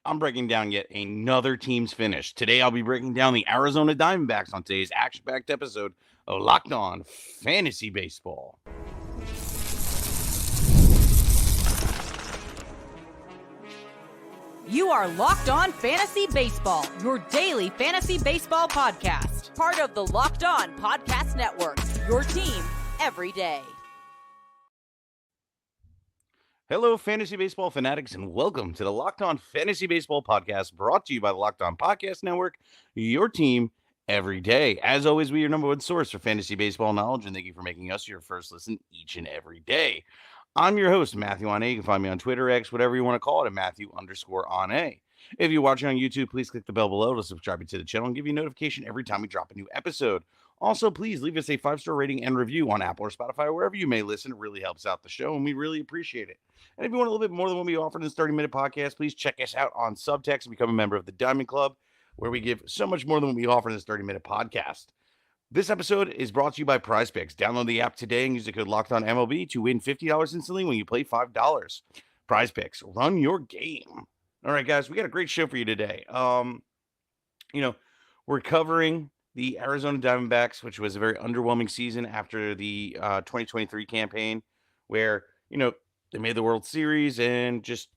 I'm breaking down yet another team's finish. Today, I'll be breaking down the Arizona Diamondbacks on today's action-packed episode of Locked On Fantasy Baseball. You are Locked On Fantasy Baseball, your daily fantasy baseball podcast. Part of the Locked On Podcast Network, your team every day. Hello, fantasy baseball fanatics, and welcome to the Locked On Fantasy Baseball podcast, brought to you by the Locked On Podcast Network, your team every day. As always, we are your number one source for fantasy baseball knowledge, and thank you for making us your first listen each and every day. I'm your host, Matthew On A. You can find me on Twitter, X, whatever you want to call it, at Matthew_On A. If you're watching on YouTube, please click the bell below to subscribe to the channel and give you a notification every time we drop a new episode. Also, please leave us a 5-star rating and review on Apple or Spotify, or wherever you may listen. It really helps out the show, and we really appreciate it. And if you want a little bit more than what we offer in this 30-minute podcast, please check us out on Subtext and become a member of the Diamond Club, where we give so much more than what we offer in this 30-minute podcast. This episode is brought to you by PrizePicks. Download the app today and use the code LOCKEDONMLB to win $50 instantly when you play $5. PrizePicks, run your game. All right, guys, we got a great show for you today. We're covering the Arizona Diamondbacks, which was a very underwhelming season after the 2023 campaign, where, they made the World Series and just,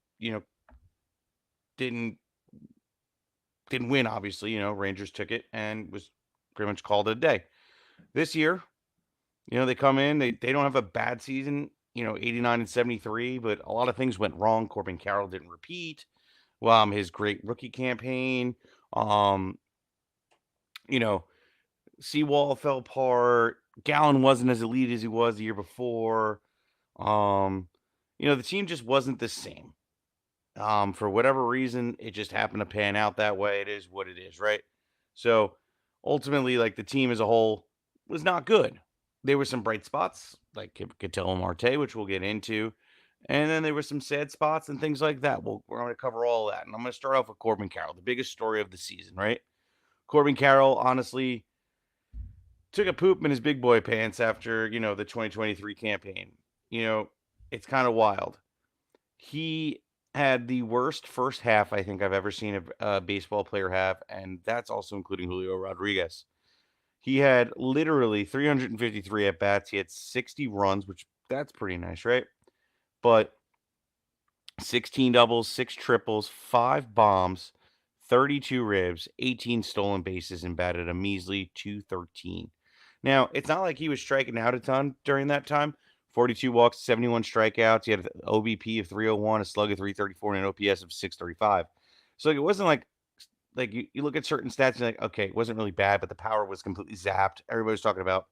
didn't win, obviously. Rangers took it and was pretty much called it a day. This year, they come in, they don't have a bad season, 89 and 73, but a lot of things went wrong. Corbin Carroll didn't repeat. His great rookie campaign. Sewald fell apart. Gallen wasn't as elite as he was the year before. The team just wasn't the same. For whatever reason, it just happened to pan out that way. It is what it is, right? So ultimately, the team as a whole was not good. There were some bright spots, like Ketel Marte, which we'll get into. And then there were some sad spots and things like that. We're going to cover all of that. And I'm going to start off with Corbin Carroll, the biggest story of the season, right? Corbin Carroll, honestly, took a poop in his big boy pants after, the 2023 campaign. It's kind of wild. He had the worst first half I think I've ever seen a baseball player have, and that's also including Julio Rodriguez. He had literally 353 at-bats. He had 60 runs, which that's pretty nice, right? But 16 doubles, 6 triples, 5 bombs, 32 ribs, 18 stolen bases, and batted a measly .213. Now, it's not like he was striking out a ton during that time. 42 walks, 71 strikeouts. He had an OBP of 301, a slug of 334, and an OPS of 635. So it wasn't like you look at certain stats and you're like, okay, it wasn't really bad, but the power was completely zapped. Everybody was talking about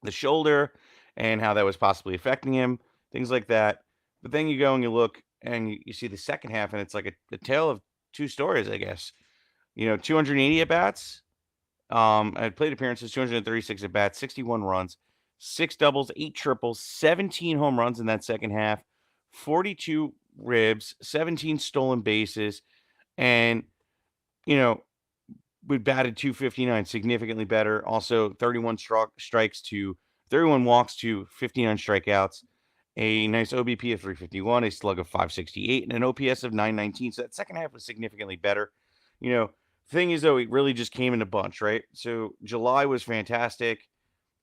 the shoulder and how that was possibly affecting him, things like that. But then you go and you look and you see the second half, and it's like a tale of two stories, I guess. 280 at-bats. I plate appearances, 236 at-bats, 61 runs, 6 doubles, 8 triples, 17 home runs in that second half, 42 ribs, 17 stolen bases, and, we batted .259, significantly better. Also, 31 31 walks to 59 strikeouts, a nice OBP of 351, a slug of 568, and an OPS of 919. So that second half was significantly better. Thing is, though, it really just came in a bunch, right? So July was fantastic,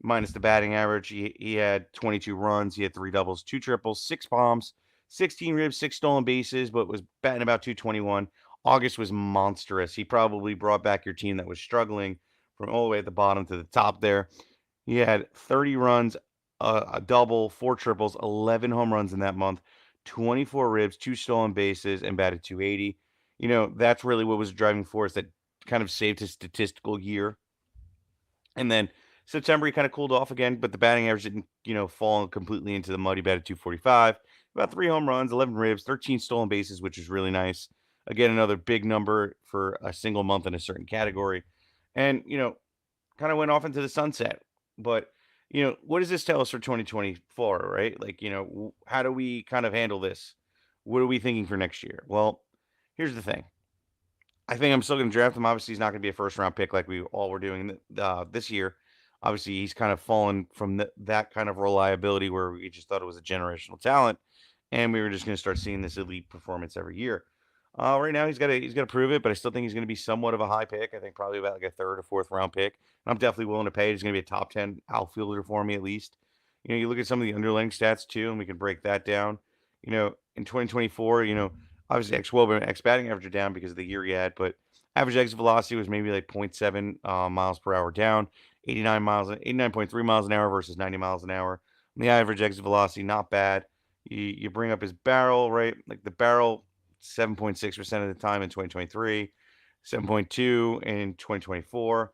minus the batting average. He had 22 runs. He had 3 doubles, 2 triples, 6 bombs, 16 ribs, 6 stolen bases, but was batting about .221. August was monstrous. He probably brought back your team that was struggling from all the way at the bottom to the top there. He had 30 runs, a double, 4 triples, 11 home runs in that month, 24 ribs, 2 stolen bases, and batted .280. That's really what was the driving force that kind of saved his statistical year. And then September, he kind of cooled off again, but the batting average didn't, fall completely into the mud. He batted .245, about 3 home runs, 11 ribs, 13 stolen bases, which is really nice. Again, another big number for a single month in a certain category. And, kind of went off into the sunset. But, what does this tell us for 2024, right? How do we kind of handle this? What are we thinking for next year? Well, here's the thing. I think I'm still going to draft him. Obviously, he's not going to be a first-round pick like we all were doing this year. Obviously, he's kind of fallen from that kind of reliability where we just thought it was a generational talent, and we were just going to start seeing this elite performance every year. Right now he's got to prove it, but I still think he's going to be somewhat of a high pick. I think probably about like a third or fourth round pick. And I'm definitely willing to pay. He's going to be a top 10 outfielder for me at least. You look at some of the underlying stats too, and we can break that down. In 2024, obviously X batting average are down because of the year he had, but average exit velocity was maybe like zero point 0.7 miles per hour down, 89.3 miles an hour versus 90 miles an hour. And the average exit velocity, not bad. You bring up his barrel, right? Like the barrel 7.6% of the time in 2023, 7.2 in 2024.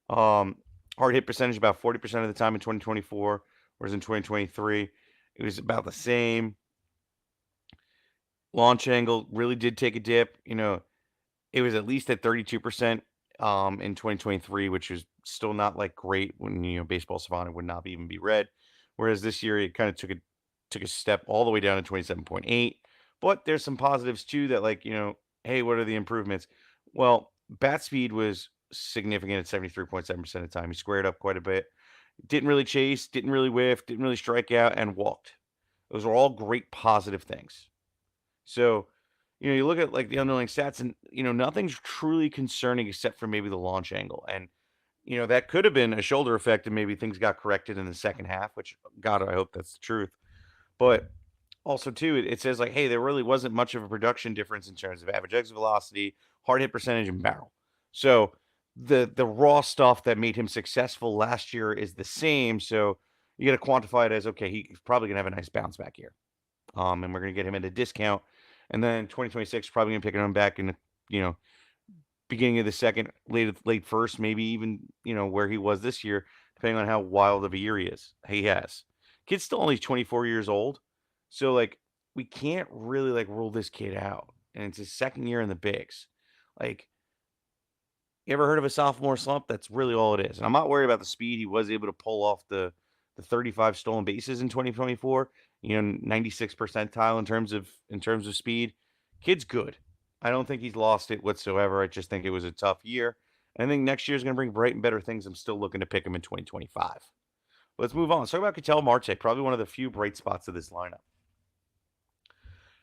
Um, Hard hit percentage about 40% of the time in 2024, whereas in 2023 it was about the same. Launch angle really did take a dip. It was at least at 32% in 2023, which is still not like great when baseball savant would not even be red. Whereas this year it kind of took a step all the way down to 27.8. But there's some positives too that like, hey, what are the improvements? Well, bat speed was significant at 73.7% of the time. He squared up quite a bit. Didn't really chase, didn't really whiff, didn't really strike out, and walked. Those are all great positive things. So, you look at like the underlying stats and, nothing's truly concerning except for maybe the launch angle. And, that could have been a shoulder effect and maybe things got corrected in the second half, which, God, I hope that's the truth. But also, too, it says like, hey, there really wasn't much of a production difference in terms of average exit velocity, hard hit percentage, and barrel. So the raw stuff that made him successful last year is the same. So you got to quantify it as okay, he's probably gonna have a nice bounce back year. And we're gonna get him at a discount. And then 2026 probably gonna pick him back in the, you know, beginning of the second, late first, maybe even, where he was this year, depending on how wild of a year he has. Kid's still only 24 years old. So like we can't really like rule this kid out. And it's his second year in the bigs. Like, you ever heard of a sophomore slump? That's really all it is. And I'm not worried about the speed. He was able to pull off the 35 stolen bases in 2024. 96th percentile in terms of speed. Kid's good. I don't think he's lost it whatsoever. I just think it was a tough year. And I think next year is going to bring bright and better things. I'm still looking to pick him in 2025. Let's move on. Let's talk about Ketel Marte, probably one of the few bright spots of this lineup.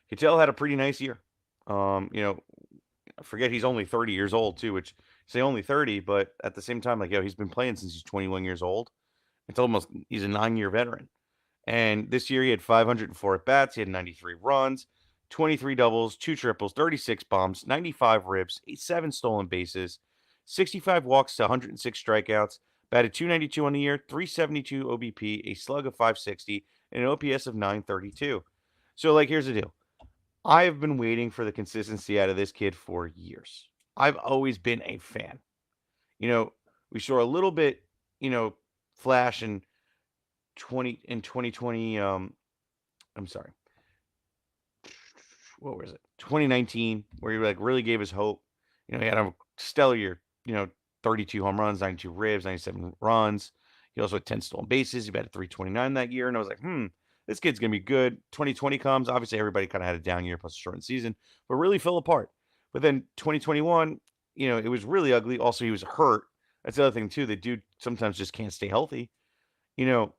Ketel had a pretty nice year. I forget he's only 30 years old too, which say only 30, but at the same time, like, he's been playing since he's 21 years old. He's a 9-year veteran. And this year he had 504 at bats. He had 93 runs, 23 doubles, 2 triples, 36 bombs, 95 ribs, 7 stolen bases, 65 walks to 106 strikeouts, batted 292 on the year, 372 OBP, a slug of 560, and an OPS of 932. So, like, here's the deal. I've been waiting for the consistency out of this kid for years. I've always been a fan. We saw a little bit, flash in 2020. I'm sorry. What was it? 2019, where he like really gave us hope. He had a stellar year. 32 home runs, 92 ribs, 97 runs. He also had 10 stolen bases. He batted 329 that year, and I was like, this kid's gonna be good. 2020 comes. Obviously, everybody kind of had a down year plus a shortened season, but really fell apart. But then 2021, it was really ugly. Also, he was hurt. That's the other thing too. The dude sometimes just can't stay healthy. You know,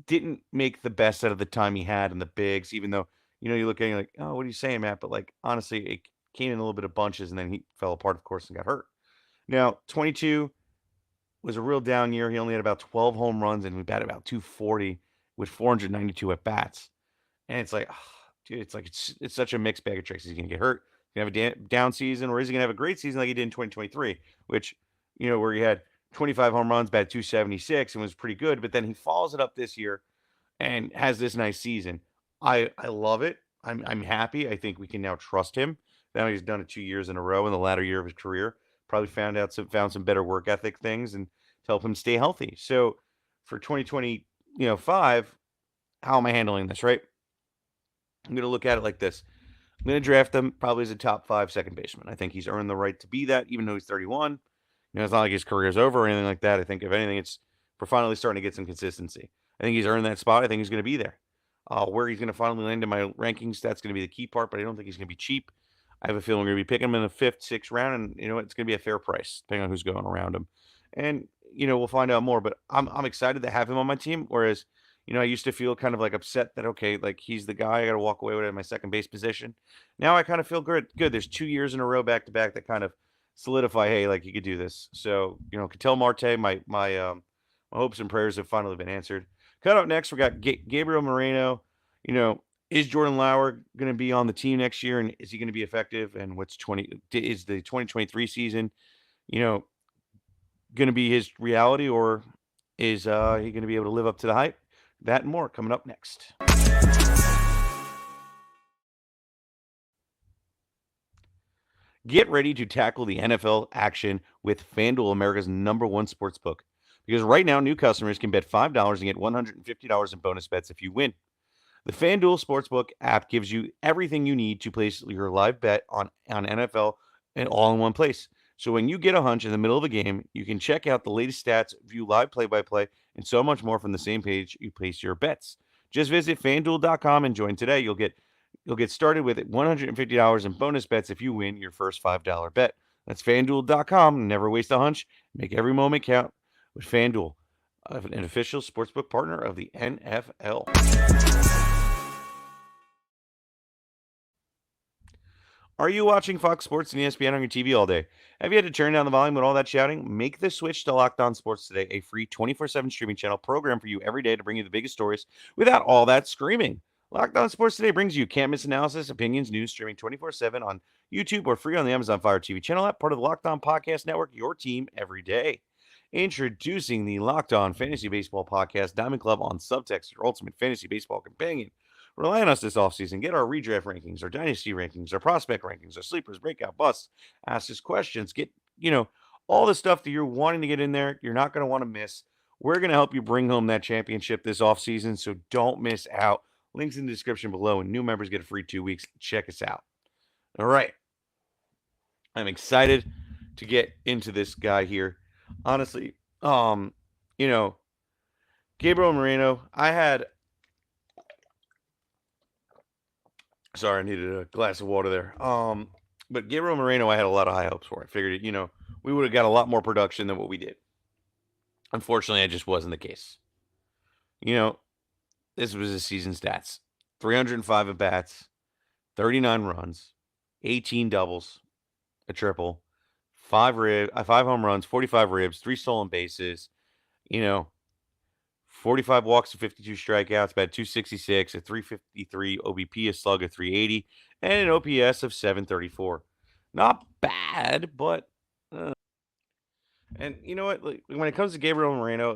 didn't make the best out of the time he had in the bigs, even though, you look at it like, oh, what are you saying, Matt? But like, honestly, it came in a little bit of bunches and then he fell apart, of course, and got hurt. Now, 22 was a real down year. He only had about 12 home runs and we batted about 240 with 492 at bats. And it's like, dude, it's such a mixed bag of tricks. He's going to get hurt. He's going to have a down season, or is he going to have a great season like he did in 2023, which, where he had 25 home runs, batted 276 and was pretty good. But then he follows it up this year and has this nice season. I love it. I'm happy. I think we can now trust him. Now he's done it 2 years in a row in the latter year of his career. Probably found some better work ethic things and to help him stay healthy. So for 2025, how am I handling this, right? I'm going to look at it like this. I'm going to draft him probably as a top 5 second baseman. I think he's earned the right to be that, even though he's 31. It's not like his career's over or anything like that. I think, if anything, we're finally starting to get some consistency. I think he's earned that spot. I think he's going to be there. Where he's going to finally land in my rankings, that's going to be the key part, but I don't think he's going to be cheap. I have a feeling we're going to be picking him in the 5th, 6th round, and it's going to be a fair price, depending on who's going around him. And, we'll find out more, but I'm excited to have him on my team, whereas, I used to feel kind of like upset that, okay, like he's the guy I got to walk away with at my second base position. Now I kind of feel good. Good. There's 2 years in a row back to back that kind of solidify, hey, like you could do this. So, Ketel Marte, my hopes and prayers have finally been answered. Cut out next, we got Gabriel Moreno. You know, is Jordan Lawlar going to be on the team next year, and is he going to be effective? And is the 2023 season, you know, going to be his reality, or is he going to be able to live up to the hype? That and more coming up next. Get ready to tackle the NFL action with FanDuel, America's #1 sports book. Because right now, new customers can bet $5 and get $150 in bonus bets if you win. The FanDuel Sportsbook app gives you everything you need to place your live bet on NFL and all in one place. So when you get a hunch in the middle of a game, you can check out the latest stats, view live play-by-play, and so much more from the same page you place your bets. Just visit FanDuel.com and join today. You'll get started with $150 in bonus bets if you win your first $5 bet. That's FanDuel.com. Never waste a hunch. Make every moment count with FanDuel, an official sportsbook partner of the NFL. Are you watching Fox Sports and ESPN on your TV all day? Have you had to turn down the volume with all that shouting? Make the switch to Locked On Sports today, a free 24/7 streaming channel program for you every day to bring you the biggest stories without all that screaming. Locked On Sports Today brings you can't miss analysis, opinions, news, streaming 24/7 on YouTube or free on the Amazon Fire TV channel app, part of the Locked On Podcast Network, your team every day. Introducing the Locked On Fantasy Baseball Podcast Diamond Club on Subtext, your ultimate fantasy baseball companion. Rely on us this offseason. Get our redraft rankings, our dynasty rankings, our prospect rankings, our sleepers, breakout busts, ask us questions. Get, all the stuff that you're wanting to get in there, you're not going to want to miss. We're going to help you bring home that championship this offseason, so don't miss out. Links in the description below, and new members get a free 2 weeks. Check us out. All right. I'm excited to get into this guy here. Honestly, Gabriel Moreno, sorry, I needed a glass of water there. But Gabriel Moreno, I had a lot of high hopes for. I figured, we would have got a lot more production than what we did. Unfortunately, it just wasn't the case. This was his season stats: 305 at bats, 39 runs, 18 doubles, a triple, 5 home runs, 45 ribs, 3 stolen bases. 45 walks and 52 strikeouts, batted 266, a 353 OBP, a slug of 380, and an OPS of 734. Not bad, but and you know what? Like, when it comes to Gabriel Moreno,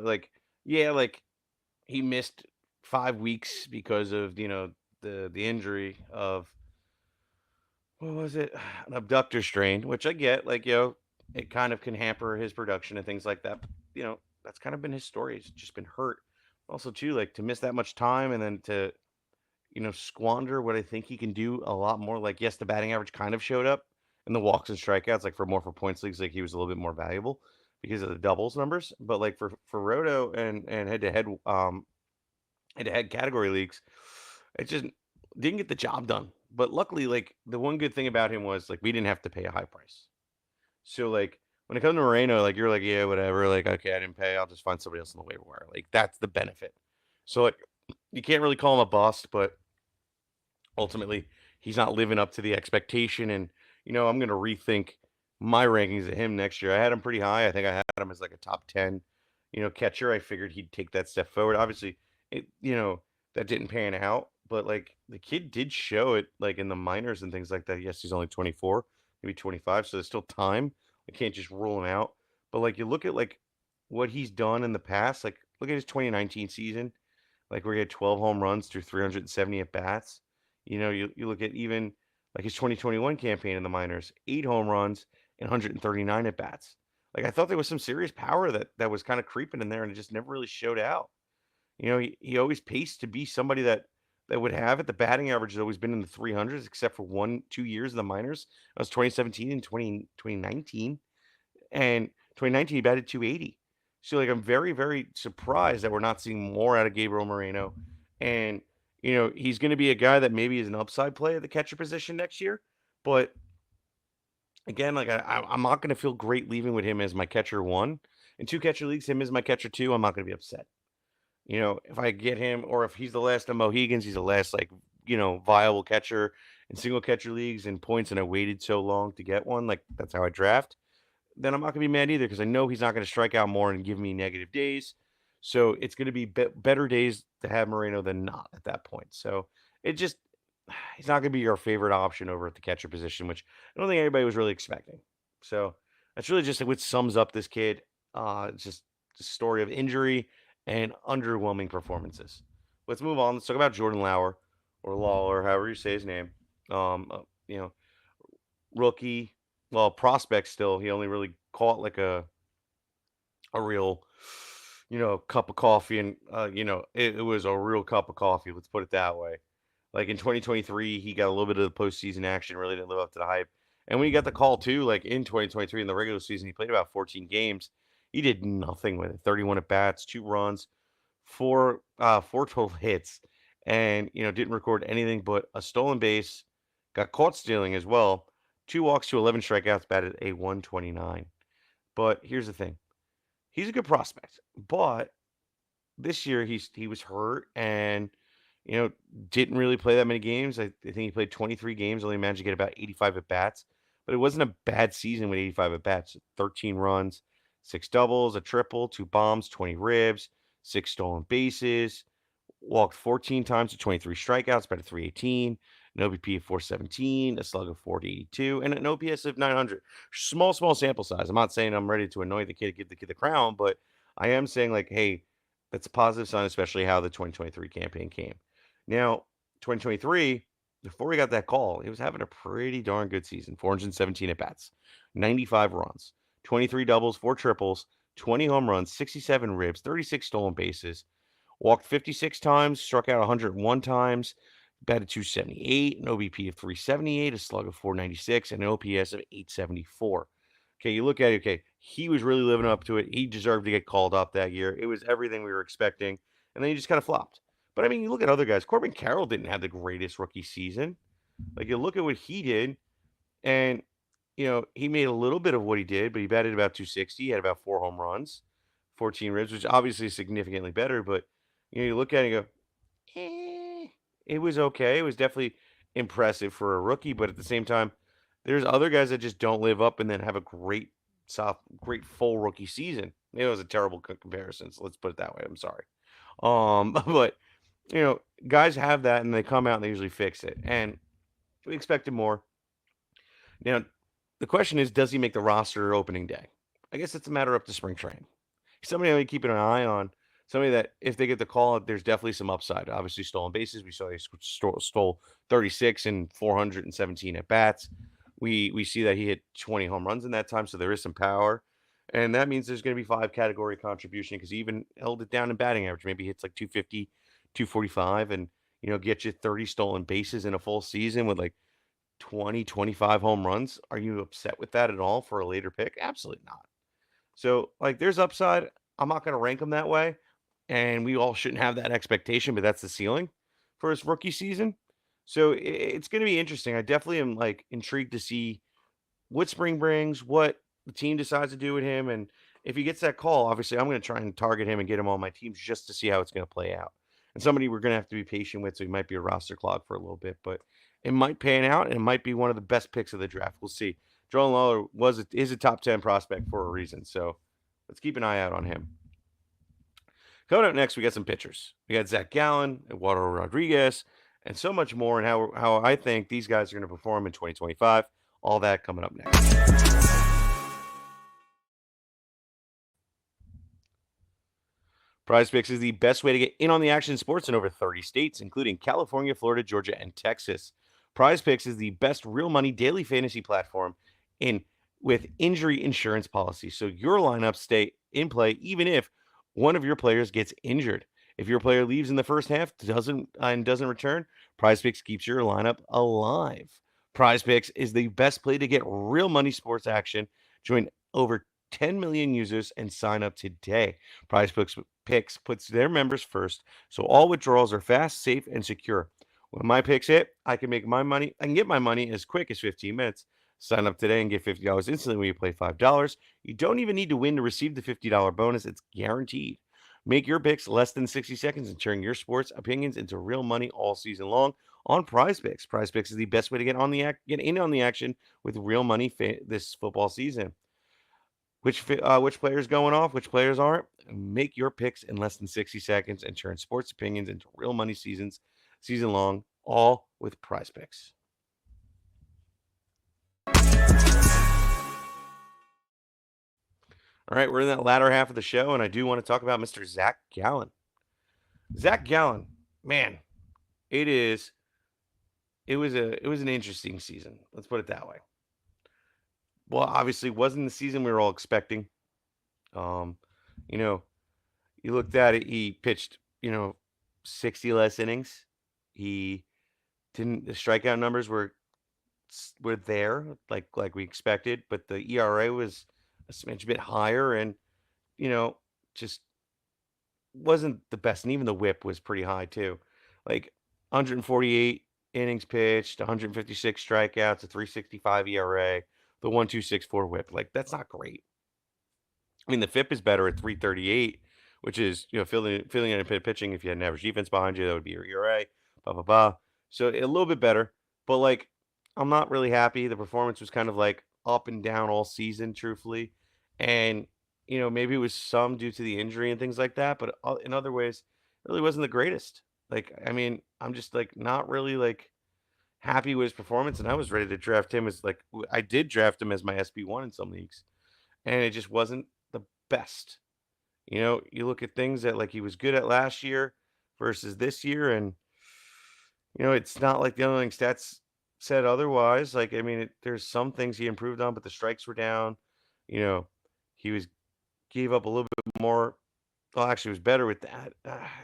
he missed 5 weeks because of the injury of, what was it? An abductor strain, which I get. It kind of can hamper his production and things like that. But, that's kind of been his story. He's just been hurt. Also, too, to miss that much time and then to, squander what I think he can do a lot more. Yes, the batting average kind of showed up in the walks and strikeouts. For points leagues, he was a little bit more valuable because of the doubles numbers. But for Roto and head-to-head category leagues, it just didn't get the job done. But luckily, the one good thing about him was we didn't have to pay a high price. So when it comes to Moreno, you're yeah, whatever. Okay, I didn't pay. I'll just find somebody else on the waiver wire. That's the benefit. So you can't really call him a bust, but ultimately he's not living up to the expectation. And I'm gonna rethink my rankings of him next year. I had him pretty high. I think I had him as a top 10, catcher. I figured he'd take that step forward. Obviously, that didn't pan out, but the kid did show it in the minors and things like that. Yes, he's only 24, maybe 25, so there's still time. I can't just rule him out. But you look at what he's done in the past. Look at his 2019 season, where he had 12 home runs through 370 at bats. You look at even his 2021 campaign in the minors, 8 home runs and 139 at bats. I thought there was some serious power that was kind of creeping in there, and it just never really showed out. He always paced to be somebody that would have it. The batting average has always been in the 300s, except for 1-2 years in the minors. That was 2017 and 2019. And 2019, he batted 280. So, I'm very, very surprised that we're not seeing more out of Gabriel Moreno. And, he's going to be a guy that maybe is an upside play at the catcher position next year. But, again, I'm not going to feel great leaving with him as my catcher 1. In 2 catcher leagues, him as my catcher 2, I'm not going to be upset. If I get him, or if he's the last of Mohegans, he's the last, like, viable catcher in single catcher leagues and points, and I waited so long to get one, like, that's how I draft, then I'm not gonna be mad either because I know he's not gonna strike out more and give me negative days. So it's gonna be better days to have Moreno than not at that point. So it just he's not gonna be your favorite option over at the catcher position, which I don't think anybody was really expecting. So that's really just what sums up this kid. It's just a story of injury and underwhelming performances. Let's move on. Let's talk about Jordan Lawlar or Lawler, however you say his name. Um, uh, you know, Rookie, well, prospect still. He only really caught like a real, cup of coffee, and it was a real cup of coffee. Let's put it that way. Like in 2023, he got a little bit of the postseason action. Really didn't live up to the hype. And when he got the call too, like in 2023 in the regular season, he played about 14 games. He did nothing with it. 31 at bats, 2 runs, four total hits, and didn't record anything but a stolen base. Got caught stealing as well. 2 walks to 11 strikeouts, batted a 129. But here's the thing: he's a good prospect, but this year he was hurt and you know didn't really play that many games. I think he played 23 games, only managed to get about 85 at bats. But it wasn't a bad season with 85 at bats. 13 runs, 6 doubles, a triple, 2 bombs, 20 ribs, 6 stolen bases. Walked 14 times to 23 strikeouts, batted 318, an OBP of 417, a slug of 482, and an OPS of 900. Small sample size. I'm not saying I'm ready to anoint the kid, give the kid the crown, but I am saying, like, hey, that's a positive sign, especially how the 2023 campaign came. Now, 2023, before he got that call, he was having a pretty darn good season. 417 at bats, 95 runs, 23 doubles, 4 triples, 20 home runs, 67 ribs, 36 stolen bases. Walked 56 times, struck out 101 times, batted 278, an OBP of 378, a slug of 496, and an OPS of 874. Okay, you look at it, okay, he was really living up to it. He deserved to get called up that year. It was everything we were expecting, and then he just kind of flopped. But I mean, you look at other guys. Corbin Carroll didn't have the greatest rookie season. Like, you look at what he did, and he made a little bit of what he did, but he batted about 260. He had about 4 home runs, 14 ribs, which obviously is significantly better. But you look at it and go, it was okay. It was definitely impressive for a rookie, but at the same time, there's other guys that just don't live up and then have a great full rookie season. It was a terrible comparison. So let's put it that way. I'm sorry. But guys have that and they come out and they usually fix it. And we expected more. Now, the question is, does he make the roster opening day? I guess it's a matter up to spring training. Somebody I'm going to keep an eye on. Somebody that, if they get the call, there's definitely some upside. Obviously, stolen bases. We saw he stole 36 and 417 at bats. We see that he hit 20 home runs in that time, so there is some power. And that means there's going to be 5 category contribution because he even held it down in batting average. Maybe hits like 250, 245, and get you 30 stolen bases in a full season with like 20, 25 home runs. Are you upset with that at all for a later pick? Absolutely not. So, like, there's upside. I'm not going to rank him that way. And we all shouldn't have that expectation, but that's the ceiling for his rookie season. So it's going to be interesting. I definitely am, like, intrigued to see what spring brings, what the team decides to do with him. And if he gets that call, obviously I'm going to try and target him and get him on my teams just to see how it's going to play out. And somebody we're going to have to be patient with, so he might be a roster clog for a little bit, but it might pan out and it might be one of the best picks of the draft. We'll see. Jordan Lawlar is a top 10 prospect for a reason. So let's keep an eye out on him. Coming up next, we got some pitchers. We got Zac Gallen, Eduardo Rodriguez, and so much more, and how I think these guys are going to perform in 2025. All that coming up next. Prize Picks is the best way to get in on the action in sports in over 30 states, including California, Florida, Georgia, and Texas. Prize Picks is the best real money daily fantasy platform with injury insurance policy, so your lineups stay in play even if one of your players gets injured. If your player leaves in the first half, doesn't return, Prize Picks keeps your lineup alive. Prize Picks is the best play to get real money sports action. Join over 10 million users and sign up today. Prize Picks puts their members first, so all withdrawals are fast, safe, and secure. When my picks hit, I can get my money as quick as 15 minutes. Sign up today and get $50 instantly when you play $5. You don't even need to win to receive the $50 bonus. It's guaranteed. Make your picks less than 60 seconds and turn your sports opinions into real money all season long on Prize Picks. Prize Picks is the best way to get in on the action with real money this football season. Which players going off, which players aren't? Make your picks in less than 60 seconds and turn sports opinions into real money season long, all with Prize Picks. All right, we're in that latter half of the show, and I do want to talk about Mr. Zac Gallen. Zac Gallen, man, it is. It was an interesting season. Let's put it that way. Well, obviously, wasn't the season we were all expecting. Um, you know, you looked at it. He pitched, 60 less innings. He didn't. The strikeout numbers were there, like we expected, but the ERA was a smidge bit higher, and you know, just wasn't the best. And even the WHIP was pretty high too, like 148 innings pitched, 156 strikeouts, a 3.65 ERA, the 1.264 WHIP. Like that's not great. I mean, the FIP is better at 338, which is filling in a pitching. If you had an average defense behind you, that would be your ERA. Blah blah blah. So a little bit better, but like I'm not really happy. The performance was kind of like up and down all season, truthfully, and maybe it was some due to the injury and things like that, but in other ways, it really wasn't the greatest. Like I mean, I'm just like not really like happy with his performance, and I was ready to draft him as I did draft him as my SB1 in some leagues, and it just wasn't the best. You look at things that like he was good at last year versus this year, and it's not like the underlying stats said otherwise. Like, I mean, there's some things he improved on, but the strikes were down. You know, he was gave up a little bit more. Well, actually, was better with that.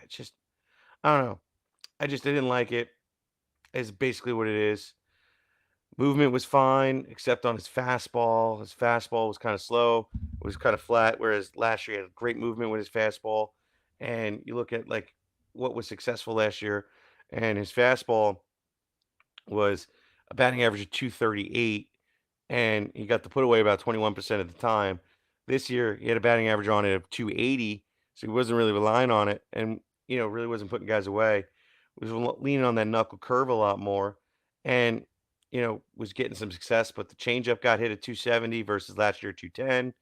It's just, I don't know. I didn't like it. Is basically what it is. Movement was fine, except on his fastball. His fastball was kind of slow, was kind of flat, whereas last year he had great movement with his fastball. And you look at like what was successful last year, and his fastball was a batting average of 238, and he got the put away about 21% of the time. This year, he had a batting average on it of 280, so he wasn't really relying on it, and really wasn't putting guys away. Was leaning on that knuckle curve a lot more, and was getting some success. But the changeup got hit at 270 versus last year 210.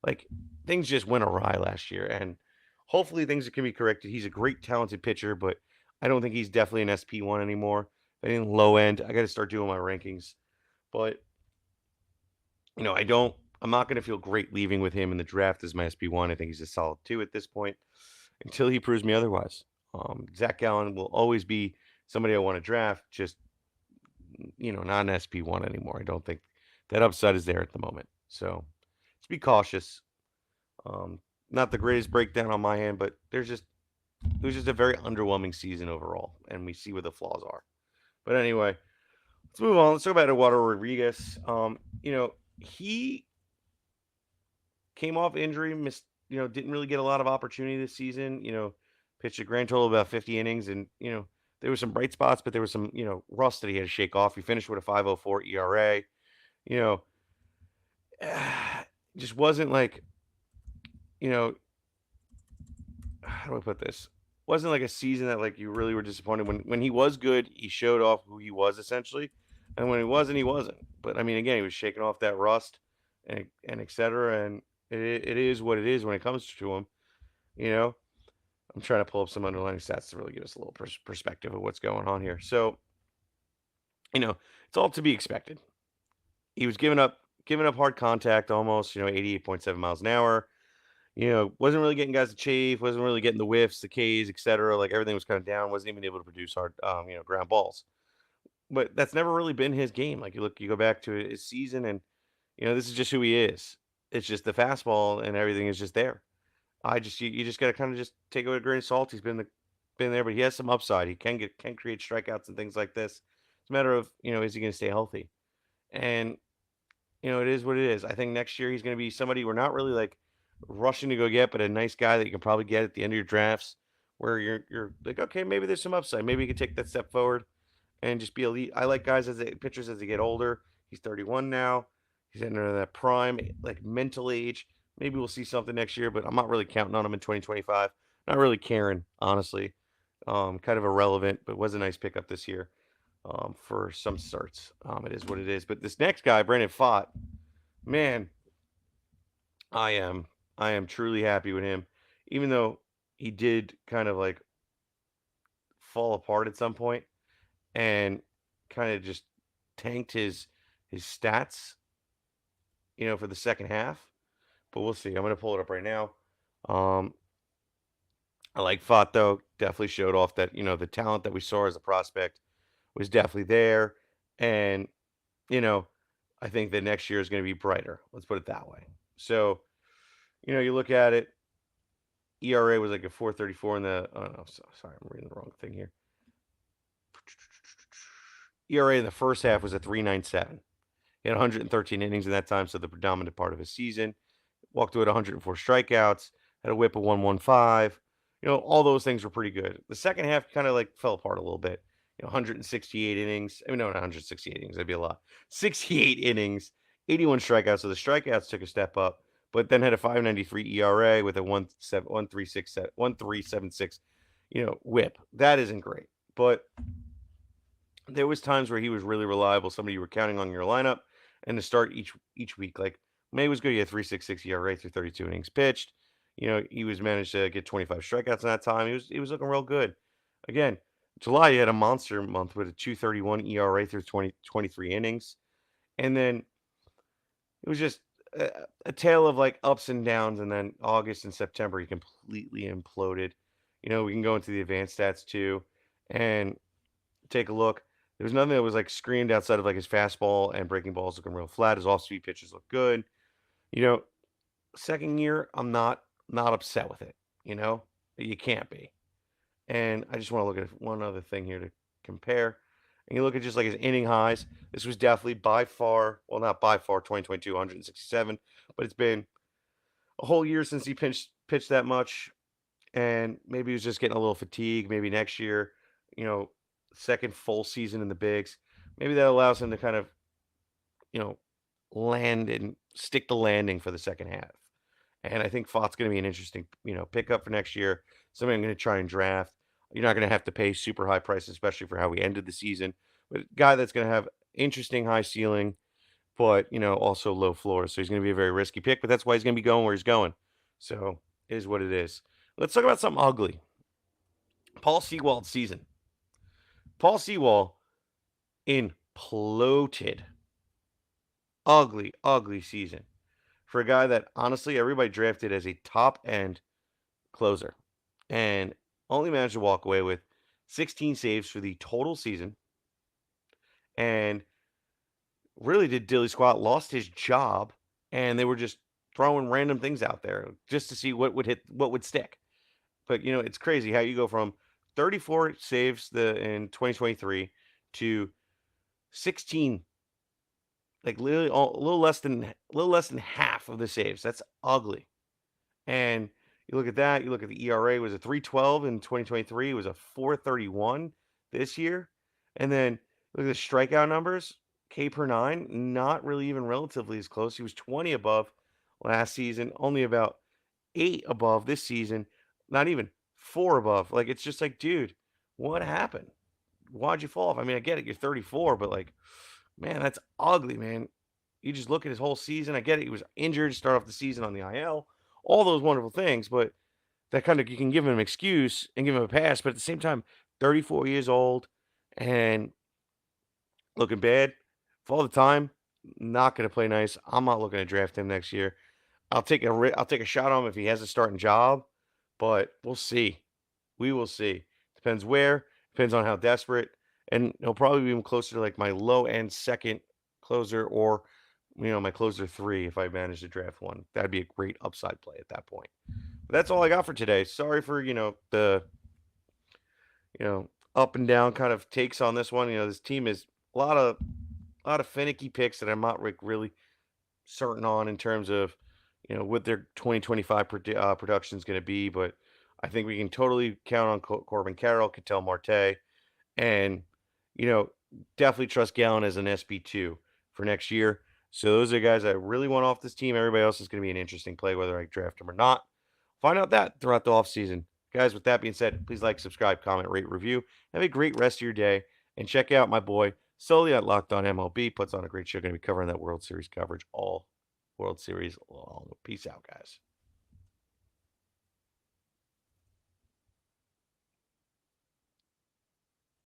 Like things just went awry last year, and hopefully things can be corrected. He's a great talented pitcher, but I don't think he's definitely an SP1 anymore. Anything low end, I got to start doing my rankings. But I'm not going to feel great leaving with him in the draft as my SB1. I think he's a solid 2 at this point until he proves me otherwise. Zac Gallen will always be somebody I want to draft, just, not an SP1 anymore. I don't think that upside is there at the moment. So let's be cautious. Not the greatest breakdown on my end, but it was just a very underwhelming season overall, and we see where the flaws are. But anyway, let's move on. Let's talk about Eduardo Rodriguez. He came off injury, missed, didn't really get a lot of opportunity this season. Pitched a grand total of about 50 innings, and there were some bright spots, but there was some rust that he had to shake off. He finished with a 5.04 ERA. Just wasn't like, how do I put this? Wasn't like a season that like you really were disappointed. When he was good, he showed off who he was essentially, and when he wasn't, he wasn't. But I mean, again, he was shaking off that rust and et cetera, and it is what it is when it comes to him. I'm trying to pull up some underlying stats to really give us a little perspective of what's going on here. So, it's all to be expected. He was giving up hard contact almost, 88.7 miles an hour. Wasn't really getting guys to chase, wasn't really getting the whiffs, the Ks, et cetera. Like everything was kind of down, wasn't even able to produce hard, ground balls. But that's never really been his game. Like you go back to his season, and this is just who he is. It's just the fastball and everything is just there. You just got to kind of just take it with a grain of salt. He's been there, but he has some upside. He can create strikeouts and things like this. It's a matter of is he going to stay healthy? And it is what it is. I think next year he's going to be somebody we're not really like rushing to go get, but a nice guy that you can probably get at the end of your drafts, where you're like, okay, maybe there's some upside. Maybe he can take that step forward and just be elite. I like guys pitchers as they get older. He's 31 now. He's entering that prime, like mental age. Maybe we'll see something next year, but I'm not really counting on him in 2025. not really caring, honestly. Kind of irrelevant, but was a nice pickup this year for some starts. It is what it is. But this next guy, Brandon Pfaadt, man, I am I am truly happy with him, even though he did kind of like fall apart at some point and kind of just tanked his stats, for the second half. But we'll see. I'm gonna pull it up right now. Um, I like Pfaadt though. Definitely showed off that the talent that we saw as a prospect was definitely there, and you know I think that next year is going to be brighter. Let's put it that way. So you look at it. ERA was like a 4.34 in the. Oh no, sorry, I'm reading the wrong thing here. ERA in the first half was a 3.97. He had 113 innings in that time, so the predominant part of his season. Walked away at 104 strikeouts, had a whip of 115. All those things were pretty good. The second half kind of like fell apart a little bit. 168 innings. I mean, no, not 168 innings. That'd be a lot. 68 innings, 81 strikeouts. So the strikeouts took a step up, but then had a 5.93 ERA with a 1.376, whip. That isn't great, but there was times where he was really reliable, somebody you were counting on your lineup, and to start each week. Like May was good. He had 3.66 ERA through 32 innings pitched. He was managed to get 25 strikeouts in that time. He was looking real good. Again, July he had a monster month with a 2.31 ERA through 23 innings, and then it was just a tale of like ups and downs. And then August and September he completely imploded. We can go into the advanced stats too, and take a look. There was nothing that was like screamed outside of like his fastball and breaking balls looking real flat. His off-speed pitches look good. You know, Second year, I'm not upset with it. You can't be. And I just want to look at one other thing here to compare. And you look at just like his inning highs. This was definitely by far, well, not by far, 2022, 167, but it's been a whole year since he pitched that much. And maybe he was just getting a little fatigue. Maybe next year, you know, second full season in the bigs, maybe that allows him to kind of, you know, land and stick the landing for the second half. And I think Pfaadt's going to be an interesting, pickup for next year. Somebody I'm going to try and draft. You're not going to have to pay super high prices, especially for how we ended the season. But a guy that's going to have interesting high ceiling, but also low floor. So he's going to be a very risky pick. But that's why he's going to be going where he's going. So it is what it is. Let's talk about something ugly. Paul Sewald's season. Paul Sewald imploded. Ugly, ugly season for a guy that honestly everybody drafted as a top end closer and only managed to walk away with 16 saves for the total season. And really did dilly squat, lost his job, and they were just throwing random things out there just to see what would hit, what would stick. But it's crazy how you go from 34 saves in 2023 to 16, like literally a little less than half of the saves. That's ugly. And you look at that, you look at the ERA was a 3.12 in 2023, it was a 4.31 this year. And then look at the strikeout numbers, K per 9, not really even relatively as close. He was 20 above last season, only about 8 above this season, not even 4 above. Like it's just like, dude, what happened? Why'd you fall off? I mean, I get it, you're 34, but like, man, that's ugly, man. You just look at his whole season. I get it. He was injured to start off the season on the IL, all those wonderful things, but that kind of you can give him an excuse and give him a pass. But at the same time, 34 years old and looking bad for all the time, not going to play nice. I'm not looking to draft him next year. I'll take a shot on him if he has a starting job, but we'll see. We will see. Depends where. Depends on how desperate. And he'll probably be even closer to like my low end second closer or my closer 3 if I manage to draft one. That'd be a great upside play at that point. But that's all I got for today. Sorry for, the up and down kind of takes on this one. This team is a lot of finicky picks that I'm not really certain on in terms of, what their 2025 production is going to be, but I think we can totally count on Corbin Carroll, Ketel Marte, and you know, definitely trust Gallen as an SB2 for next year. So those are the guys I really want off this team. Everybody else is going to be an interesting play, whether I draft them or not. Find out that throughout the offseason. Guys, with that being said, please like, subscribe, comment, rate, review. Have a great rest of your day. And check out my boy, Solely at Locked On MLB. Puts on a great show. Going to be covering that World Series coverage, all World Series long. Peace out, guys.